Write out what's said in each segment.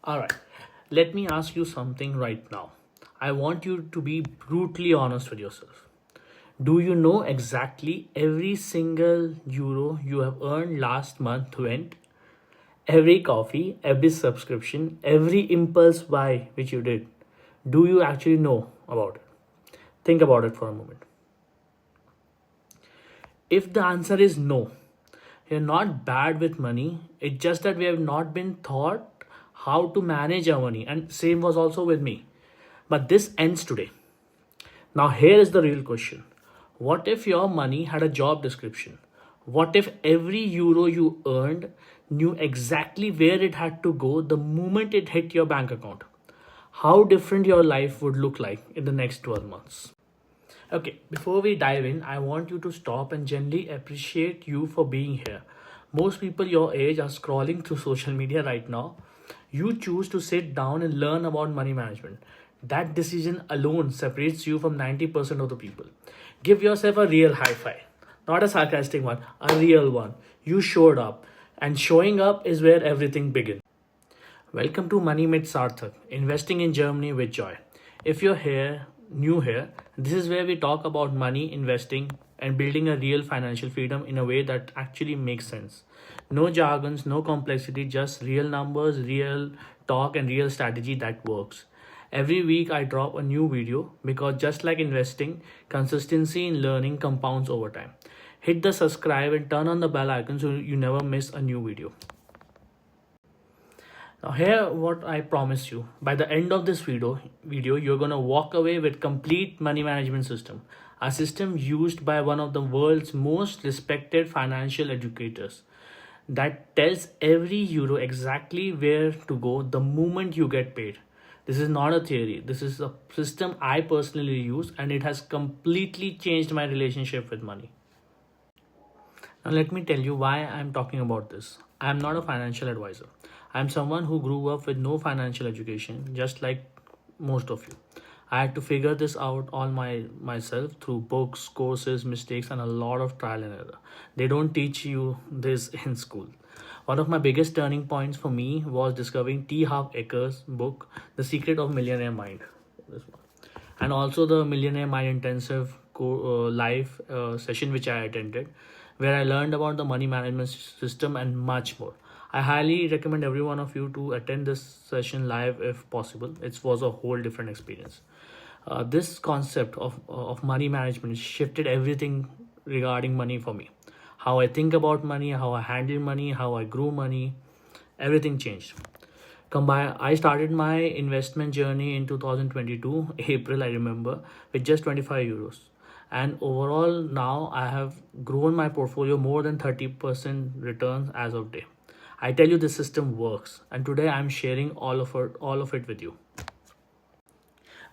All right, let me ask you something right now. I want you to be brutally honest with yourself. Do you know exactly every single euro you have earned last month went? Every coffee, every subscription, every impulse buy which you did. Do you actually know about it? Think about it for a moment. If the answer is no, you're not bad with money. It's just that we have not been taught how to manage our money. And same was also with me. But this ends today. Now, here is the real question. What if your money had a job description? What if every euro you earned knew exactly where it had to go the moment it hit your bank account? How different your life would look like in the next 12 months? Okay, before we dive in, I want you to stop and genuinely appreciate you for being here. Most people your age are scrolling through social media right now. You choose to sit down and learn about money management. That decision alone separates you from 90% of the people. Give yourself a real high five, not a sarcastic one, a real one. You showed up, and showing up is where everything begins. Welcome to Money with Sarthak, investing in Germany with joy. If you're new here, this is where we talk about money, investing, and building a real financial freedom in a way that actually makes sense. No jargons, no complexity, just real numbers, real talk, and real strategy that works. Every week I drop a new video because just like investing, consistency in learning compounds over time. Hit the subscribe and turn on the bell icon so you never miss a new video. Now here what I promise you. By the end of this video you're going to walk away with complete money management system. A system used by one of the world's most respected financial educators that tells every euro exactly where to go the moment you get paid. This is not a theory. This is a system I personally use and it has completely changed my relationship with money. Now, let me tell you why I'm talking about this. I'm not a financial advisor. I'm someone who grew up with no financial education, just like most of you. I had to figure this out all myself through books, courses, mistakes, and a lot of trial and error. They don't teach you this in school. One of my biggest turning points for me was discovering T. Harv Eker's book, The Secret of Millionaire Mind. This one. And also the Millionaire Mind Intensive live session which I attended, where I learned about the money management system and much more. I highly recommend every one of you to attend this session live if possible. It was a whole different experience. This concept of money management shifted everything regarding money for me. How I think about money, how I handle money, how I grew money, everything changed. I started my investment journey in 2022 April, I remember, with just 25 euros. And overall now I have grown my portfolio more than 30% returns as of day. I tell you, the system works, and today I'm sharing all of it with you.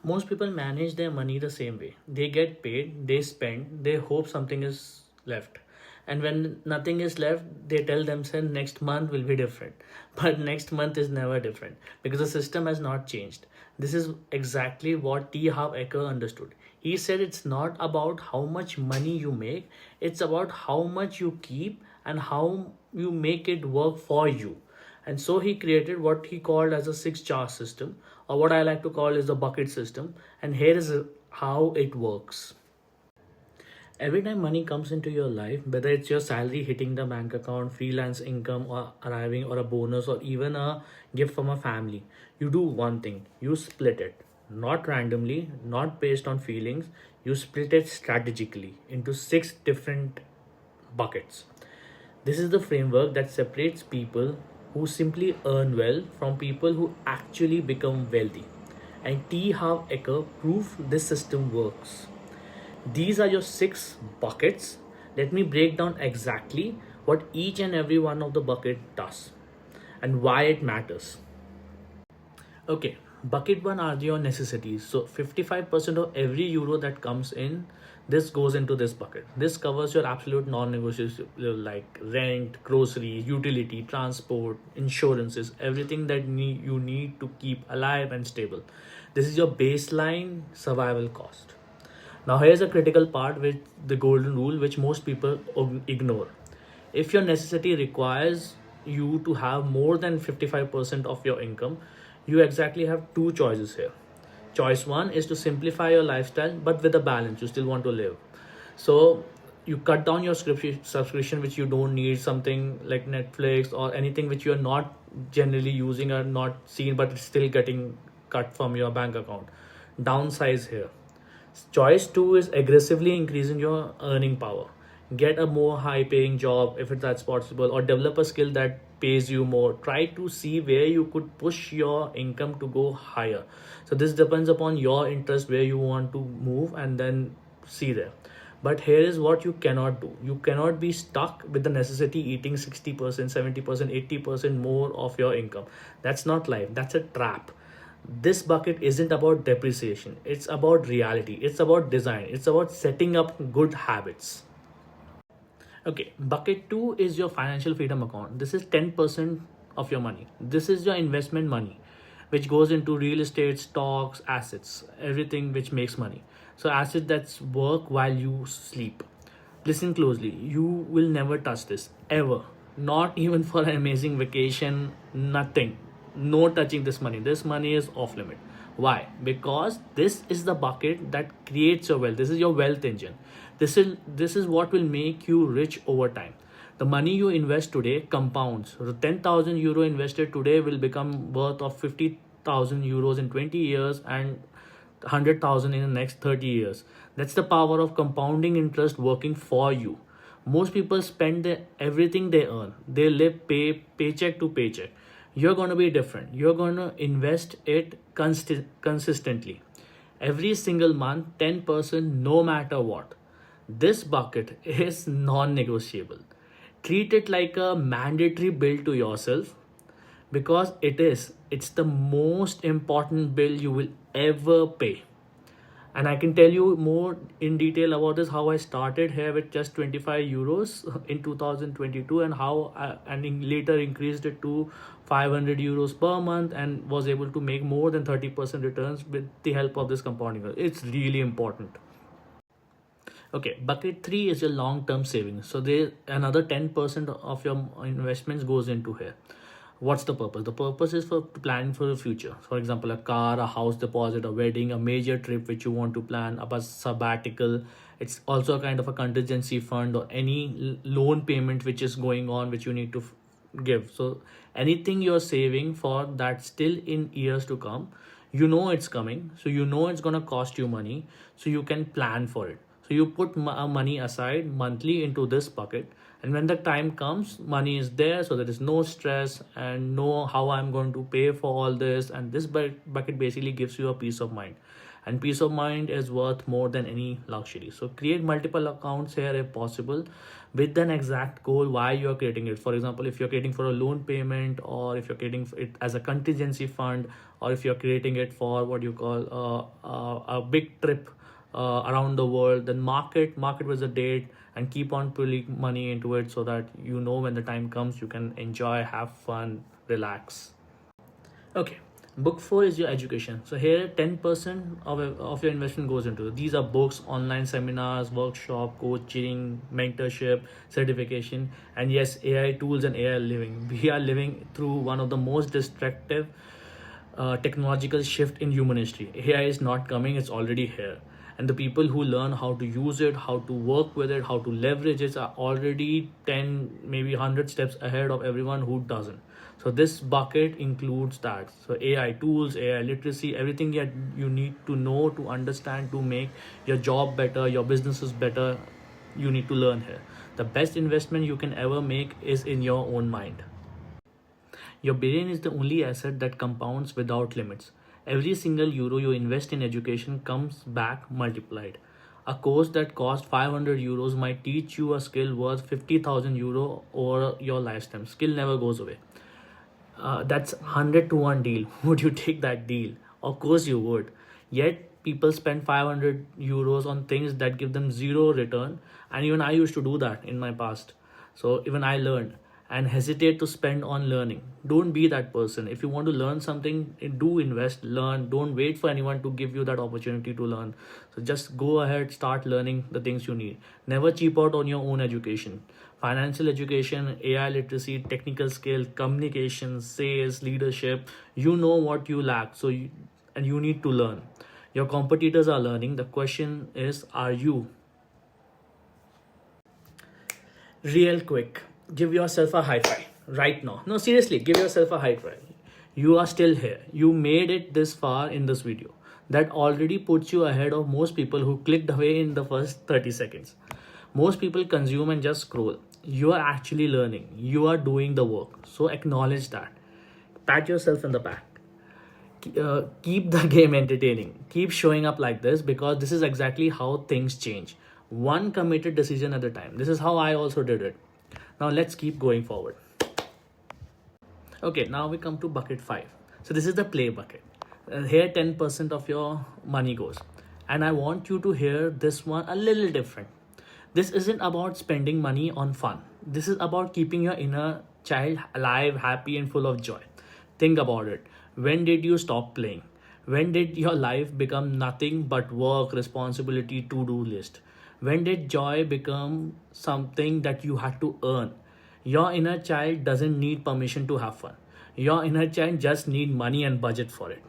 Most people manage their money the same way. They get paid, they spend, they hope something is left. And when nothing is left, they tell themselves next month will be different. But next month is never different because the system has not changed. This is exactly what T. Harv Eker understood. He said it's not about how much money you make, it's about how much you keep and how you make it work for you. And so he created what he called as a six jar system, or what I like to call is the bucket system. And here is how it works. Every time money comes into your life, whether it's your salary hitting the bank account, freelance income or arriving, or a bonus, or even a gift from a family, you do one thing: you split it. Not randomly, not based on feelings, you split it strategically into six different buckets. This is the framework that separates people who simply earn well from people who actually become wealthy. And T. Harv Eker proved this system works. These are your six buckets. Let me break down exactly what each and every one of the bucket does and why it matters. Okay, bucket one are your necessities. So 55% of every euro that comes in, this goes into this bucket. This covers your absolute non-negotiable like rent, groceries, utility, transport, insurances, everything that you need to keep alive and stable. This is your baseline survival cost. Now here's a critical part with the golden rule which most people ignore. If your necessity requires you to have more than 55% of your income, you exactly have two choices here. Choice one is to simplify your lifestyle, but with a balance. You still want to live. So you cut down your subscription which you don't need, something like Netflix or anything which you're not generally using or not seen, but it's still getting cut from your bank account. Downsize here. Choice two is aggressively increasing your earning power. Get a more high paying job if that's possible, or develop a skill that pays you more. Try to see where you could push your income to go higher. So this depends upon your interest, where you want to move, and then see there. But here is what you cannot do. You cannot be stuck with the necessity eating 60%, 70%, 80% more of your income. That's not life. That's a trap. This bucket isn't about depreciation, it's about reality, it's about design, it's about setting up good habits. Okay, bucket 2 is your financial freedom account. This is 10% of your money. This is your investment money, which goes into real estate, stocks, assets, everything which makes money. So assets that work while you sleep. Listen closely. You will never touch this ever. Not even for an amazing vacation, nothing. No touching this money. This money is off limit. Why? Because this is the bucket that creates your wealth. This is your wealth engine. This is what will make you rich over time. The money you invest today compounds. So 10,000 euro invested today will become worth of 50,000 euros in 20 years and 100,000 in the next 30 years. That's the power of compounding interest working for you. Most people spend everything they earn. They live paycheck to paycheck. You're going to be different. You're going to invest it consistently. Every single month, 10%, no matter what. This bucket is non-negotiable. Treat it like a mandatory bill to yourself, because it's the most important bill you will ever pay. And I can tell you more in detail about this, how I started here with just 25 euros in 2022, and how later increased it to 500 euros per month, and was able to make more than 30% returns with the help of this compounding. It's really important. Okay, bucket 3 is your long-term savings. So there another 10% of your investments goes into here. What's the purpose? The purpose is for planning for the future. For example, a car, a house deposit, a wedding, a major trip which you want to plan, a sabbatical. It's also a kind of a contingency fund, or any loan payment which is going on which you need to give. So anything you're saving for that still in years to come, you know it's coming, so you know it's going to cost you money, so you can plan for it. So you put money aside monthly into this bucket, and when the time comes, money is there, so there is no stress and no how I'm going to pay for all this. And this bucket basically gives you a peace of mind, and peace of mind is worth more than any luxury. So create multiple accounts here if possible, with an exact goal why you're creating it. For example, if you're creating for a loan payment, or if you're creating it as a contingency fund, or if you're creating it for what you call a big trip around the world, then market with the date, and keep on pulling money into it, so that you know when the time comes you can enjoy, have fun, relax. Okay, book 4 is your education. So here 10% of your investment goes into it. These are books, online seminars, workshop, coaching, mentorship, certification, and yes, AI tools and AI living. We are living through one of the most destructive technological shift in human history. AI is not coming, it's already here. And the people who learn how to use it, how to work with it, how to leverage it are already 10, maybe 100 steps ahead of everyone who doesn't. So this bucket includes that. So AI tools, AI literacy, everything you need to know, to understand, to make your job better, your businesses better, you need to learn here. The best investment you can ever make is in your own mind. Your brain is the only asset that compounds without limits. Every single euro you invest in education comes back multiplied. A course that cost 500 euros might teach you a skill worth 50,000 euro over your lifetime. Skill never goes away. That's 100 to 1 deal. Would you take that deal? Of course you would. Yet people spend 500 euros on things that give them zero return. And even I used to do that in my past. So even I learned, and hesitate to spend on learning. Don't be that person. If you want to learn something, do invest, learn. Don't wait for anyone to give you that opportunity to learn. So just go ahead, start learning the things you need. Never cheap out on your own education. financial education, AI literacy, technical skill, communication, sales, leadership. You know what you lack, and you need to learn. Your competitors are learning. The question is, are you? Real quick, give yourself a high five right now. No, seriously, give yourself a high five. You are still here. You made it this far in this video. That already puts you ahead of most people who clicked away in the first 30 seconds. Most people consume and just scroll. You are actually learning. You are doing the work. So acknowledge that. Pat yourself in the back. Keep the game entertaining. Keep showing up like this, because this is exactly how things change. One committed decision at a time. This is how I also did it. Now let's keep going forward. Okay, now we come to bucket 5. So this is the play bucket. Here 10% of your money goes. And I want you to hear this one a little different. This isn't about spending money on fun. This is about keeping your inner child alive, happy, and full of joy. Think about it. When did you stop playing? When did your life become nothing but work, responsibility, to-do list? When did joy become something that you had to earn? Your inner child doesn't need permission to have fun. Your inner child just need money and budget for it.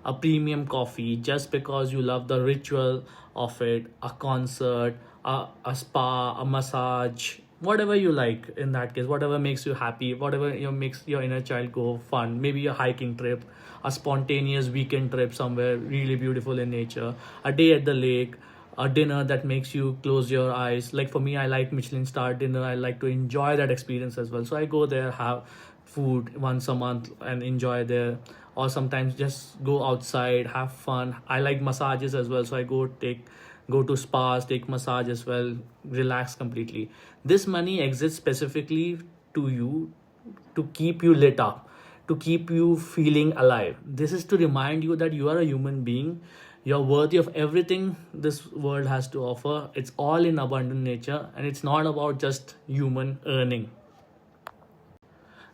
A premium coffee just because you love the ritual of it, a concert, a spa, a massage, whatever you like in that case, whatever makes you happy, whatever makes your inner child go fun. Maybe a hiking trip, a spontaneous weekend trip somewhere really beautiful in nature, a day at the lake, a dinner that makes you close your eyes. Like for me, I like Michelin star dinner. I like to enjoy that experience as well. So I go there, have food once a month and enjoy there. Or sometimes just go outside, have fun. I like massages as well. So I go to spas, take massage as well, relax completely. This money exists specifically to you, to keep you lit up, to keep you feeling alive. This is to remind you that you are a human being. You're worthy of everything this world has to offer. It's all in abundant nature, and it's not about just human earning.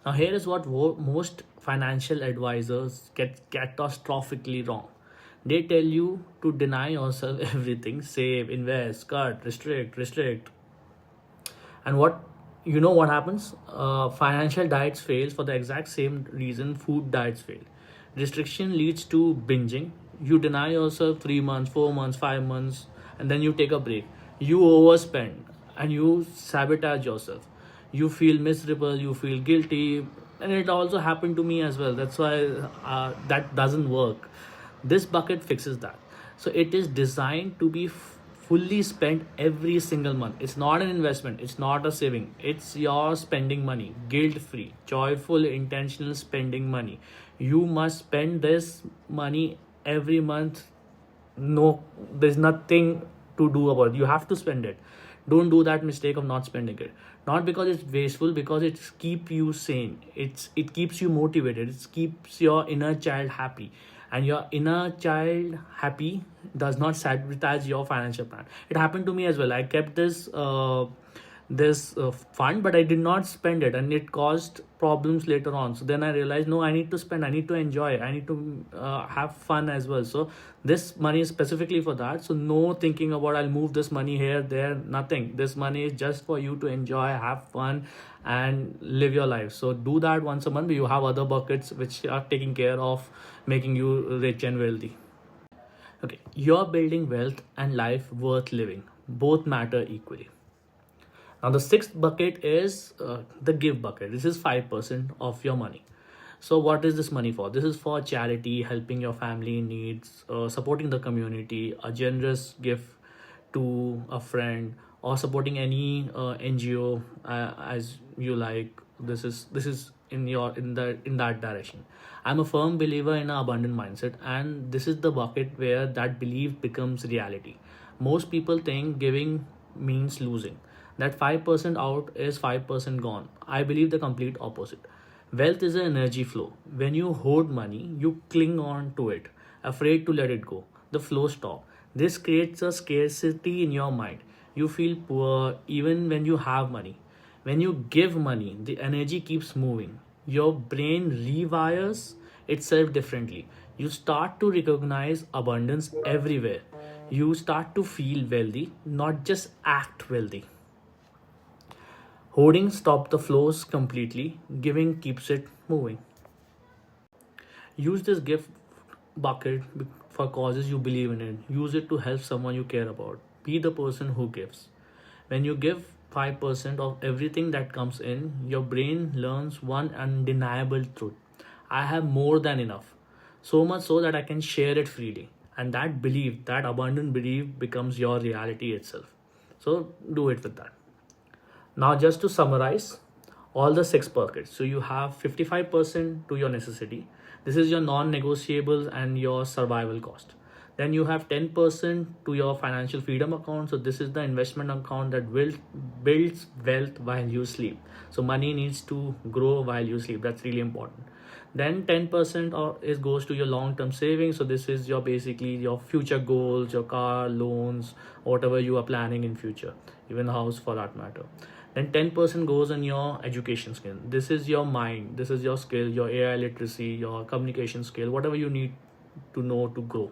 Now, here is what most financial advisors get catastrophically wrong. They tell you to deny yourself everything, save, invest, cut, restrict. And what happens? Financial diets fails for the exact same reason food diets fail. Restriction leads to binging. You deny yourself 3 months, 4 months, 5 months, and then you take a break. You overspend and you sabotage yourself. You feel miserable, you feel guilty, and it also happened to me as well. That's why that doesn't work. This bucket fixes that. So it is designed to be fully spent every single month. It's not an investment, it's not a saving, it's your spending money, guilt free, joyful, intentional spending money. You must spend this money every month. No, there's nothing to do about it. You have to spend it. Don't do that mistake of not spending it. Not because it's wasteful, because it keeps you sane. It keeps you motivated. It keeps your inner child happy. And your inner child happy does not sabotage your financial plan. It happened to me as well. I kept this fund, but I did not spend it, and it caused problems later on. So then I realized, no, I need to spend, I need to enjoy, I need to have fun as well. So this money is specifically for that. So no thinking about I'll move this money here, there, nothing. This money is just for you to enjoy, have fun, and live your life. So do that once a month. You have other buckets which are taking care of making you rich and wealthy. Okay, you're building wealth and life worth living. Both matter equally. Now, the sixth bucket is the give bucket. This is 5% of your money. So, what is this money for? This is for charity, helping your family in needs, supporting the community, a generous gift to a friend, or supporting any NGO as you like. This is in that direction. I'm a firm believer in an abundant mindset, and this is the bucket where that belief becomes reality. Most people think giving means losing, that 5% out is 5% gone. I believe the complete opposite. Wealth is an energy flow. When you hoard money, you cling on to it, afraid to let it go. The flow stops. This creates a scarcity in your mind. You feel poor even when you have money. When you give money, the energy keeps moving. Your brain rewires itself differently. You start to recognize abundance everywhere. You start to feel wealthy, not just act wealthy. Hoarding stops the flows completely, giving keeps it moving. Use this gift bucket for causes you believe in it. Use it to help someone you care about. Be the person who gives. When you give 5% of everything that comes in, your brain learns one undeniable truth: I have more than enough. So much so that I can share it freely. And that belief, that abundant belief, becomes your reality itself. So do it with that. Now, just to summarize all the six buckets. So you have 55% to your necessity. This is your non-negotiables and your survival cost. Then you have 10% to your financial freedom account. So this is the investment account that builds wealth while you sleep. So money needs to grow while you sleep. That's really important. Then 10% is goes to your long-term savings. So this is your basically your future goals, your car loans, whatever you are planning in future, even house for that matter. Then 10% goes on your education skill. This is your mind, this is your skill, your AI literacy, your communication skill, whatever you need to know to grow.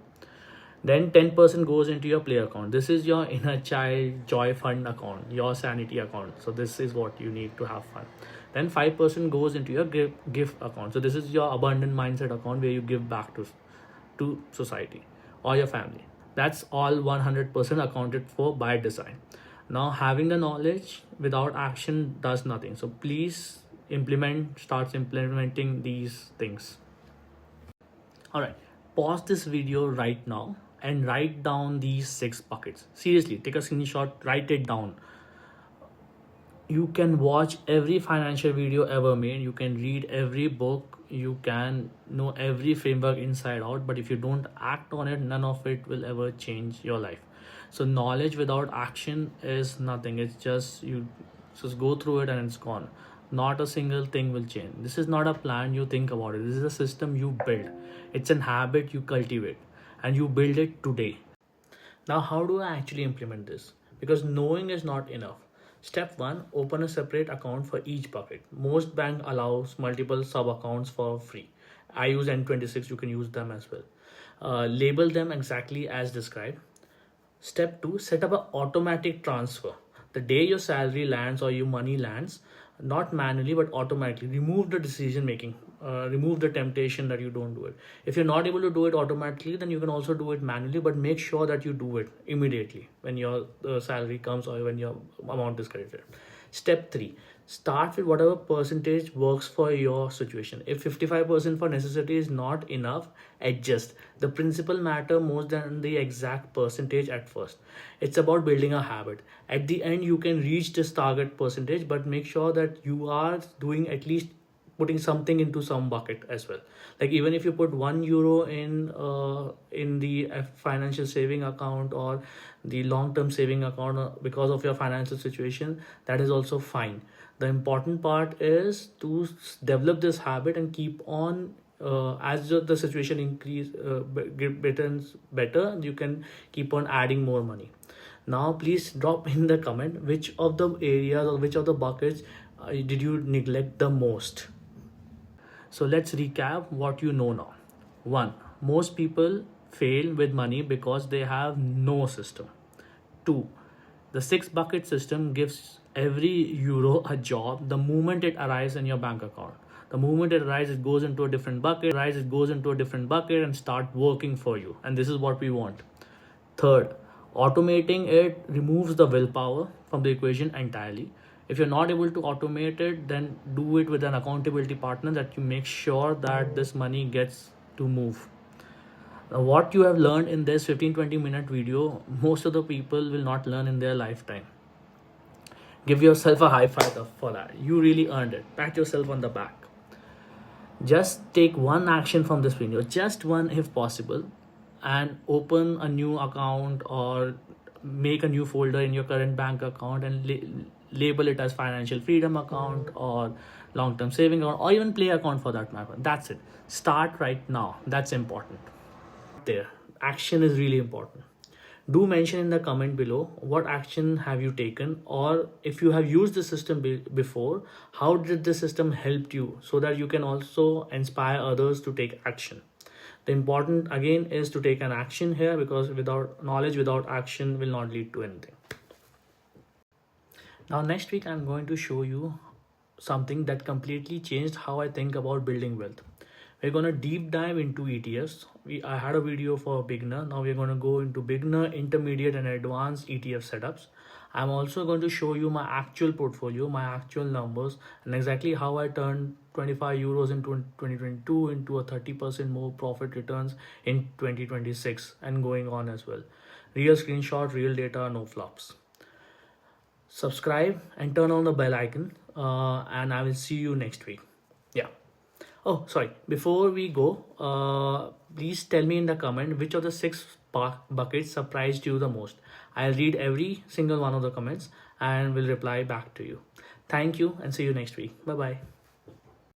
Then 10% goes into your play account. This is your inner child joy fund account, your sanity account. So this is what you need to have fun. Then 5% goes into your gift account. So this is your abundant mindset account where you give back to society or your family. That's all 100% accounted for by design. Now, having the knowledge without action does nothing. So please starts implementing these things. All right, pause this video right now and write down these six buckets. Seriously, take a screenshot, write it down. You can watch every financial video ever made, you can read every book, you can know every framework inside out, but if you don't act on it, none of it will ever change your life. So knowledge without action is nothing. It's just you just go through it and it's gone. Not a single thing will change. This is not a plan you think about it. This is a system you build. It's an habit you cultivate and you build it today. Now, how do I actually implement this? Because knowing is not enough. Step 1, open a separate account for each bucket. Most bank allows multiple sub accounts for free. I use N26, you can use them as well. Label them exactly as described. Step 2, set up an automatic transfer. The day your salary lands or your money lands, not manually but automatically, remove the decision making, remove the temptation that you don't do it. If you're not able to do it automatically, then you can also do it manually, but make sure that you do it immediately when your salary comes or when your amount is credited. Step 3, start with whatever percentage works for your situation. If 55% for necessity is not enough, adjust. The principle matter more than the exact percentage at first. It's about building a habit. At the end, you can reach this target percentage, but make sure that you are doing at least putting something into some bucket as well. Like even if you put €1 in the financial saving account or the long-term saving account because of your financial situation, that is also fine. The important part is to develop this habit and keep on as the situation increase better, you can keep on adding more money. Now please drop in the comment which of the areas or which of the buckets did you neglect the most. So let's recap what you know now. 1, most people fail with money because they have no system. 2, the 6 bucket system gives every euro a job the moment it arrives in your bank account. The moment it arrives, it goes into a different bucket, and start working for you. And this is what we want. 3rd, automating it removes the willpower from the equation entirely. If you're not able to automate it, then do it with an accountability partner that you make sure that this money gets to move. Now, what you have learned in this 15-20 minute video, most of the people will not learn in their lifetime. Give yourself a high five for that. You really earned it. Pat yourself on the back. Just take one action from this video, just one if possible, and open a new account or make a new folder in your current bank account and label it as financial freedom account or long-term saving account or even play account for that matter. That's it. Start right now. That's important. There, action is really important. Do mention in the comment below what action have you taken, or if you have used the system before, how did the system help you, so that you can also inspire others to take action. The important again is to take an action here, because without knowledge, without action will not lead to anything. Now, next week, I'm going to show you something that completely changed how I think about building wealth. We're going to deep dive into ETFs. I had a video for beginner. Now we're going to go into beginner, intermediate, and advanced ETF setups. I'm also going to show you my actual portfolio, my actual numbers, and exactly how I turned 25 euros in 2022 into a 30% more profit returns in 2026 and going on as well. Real screenshot, real data, no flops. Subscribe and turn on the bell icon, and I will see you next week. Yeah. Oh, sorry. Before we go, please tell me in the comment which of the six buckets surprised you the most. I'll read every single one of the comments and will reply back to you. Thank you and see you next week. Bye bye.